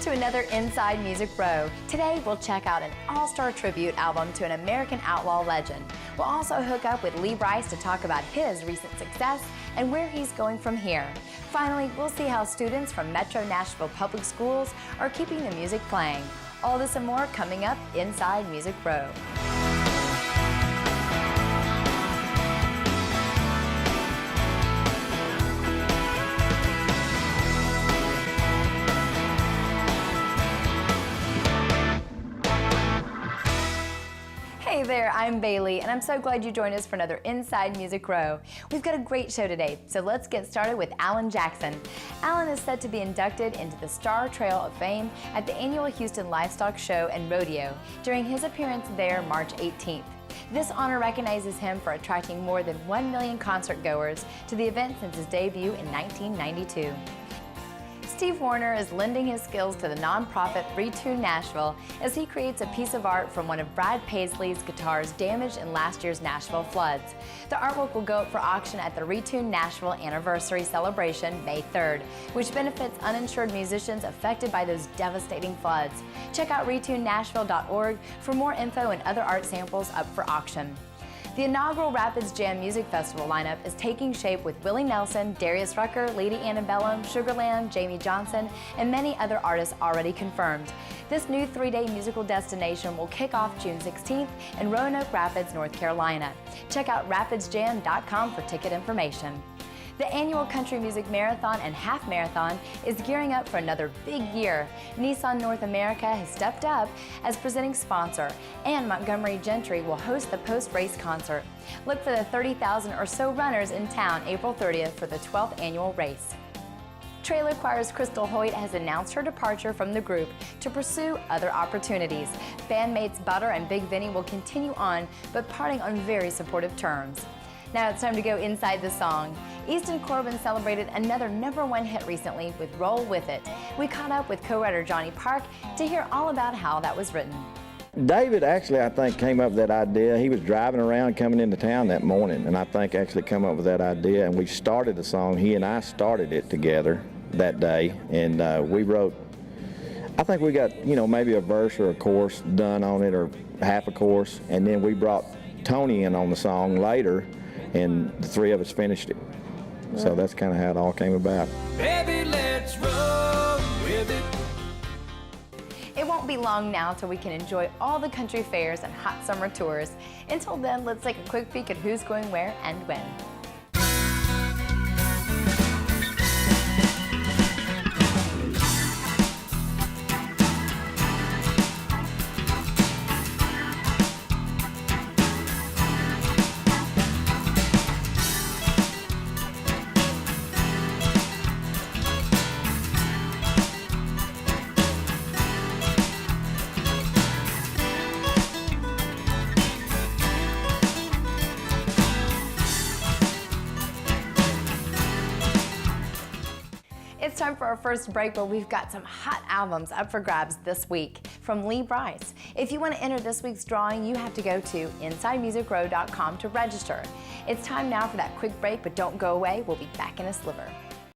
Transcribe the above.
to another Inside Music Row. Today we'll check out an all-star tribute album to an American outlaw legend. We'll also hook up with Lee Brice to talk about his recent success and where he's going from here. Finally, we'll see how students from Metro Nashville Public Schools are keeping the music playing. All this and more coming up Inside Music Row. Hey there, I'm Bailey, and I'm so glad you joined us for another Inside Music Row. We've got a great show today, so let's get started with Alan Jackson. Alan is set to be inducted into the Star Trail of Fame at the annual Houston Livestock Show and Rodeo during his appearance there March 18th. This honor recognizes him for attracting more than 1 million concert goers to the event since his debut in 1992. Steve Warner is lending his skills to the nonprofit Retune Nashville as he creates a piece of art from one of Brad Paisley's guitars damaged in last year's Nashville floods. The artwork will go up for auction at the Retune Nashville Anniversary Celebration May 3rd, which benefits uninsured musicians affected by those devastating floods. Check out retunenashville.org for more info and other art samples up for auction. The inaugural Rapids Jam Music Festival lineup is taking shape with Willie Nelson, Darius Rucker, Lady Antebellum, Sugarland, Jamie Johnson, and many other artists already confirmed. This new 3-day musical destination will kick off June 16th in Roanoke Rapids, North Carolina. Check out rapidsjam.com for ticket information. The annual Country Music Marathon and Half Marathon is gearing up for another big year. Nissan North America has stepped up as presenting sponsor, and Montgomery Gentry will host the post-race concert. Look for the 30,000 or so runners in town April 30th for the 12th annual race. Trailer Choir's Crystal Hoyt has announced her departure from the group to pursue other opportunities. Bandmates Butter and Big Vinny will continue on, but parting on very supportive terms. Now it's time to go inside the song. Easton Corbin celebrated another #1 hit recently with Roll With It. We caught up with co-writer Johnny Park to hear all about how that was written. David actually, I think, came up with that idea. He was driving around coming into town that morning, and I think actually come up with that idea, and we started the song. He and I started it together that day, and we wrote, I think we got, maybe a verse or a chorus done on it, or half a chorus, and then we brought Tony in on the song later, and the three of us finished it. So that's kind of how it all came about. Baby, let's roll with it. It won't be long now till we can enjoy all the country fairs and hot summer tours. Until then, let's take a quick peek at who's going where and when. It's time for our first break where we've got some hot albums up for grabs this week from Lee Brice. If you want to enter this week's drawing, you have to go to InsideMusicRow.com to register. It's time now for that quick break, but don't go away. We'll be back in a sliver.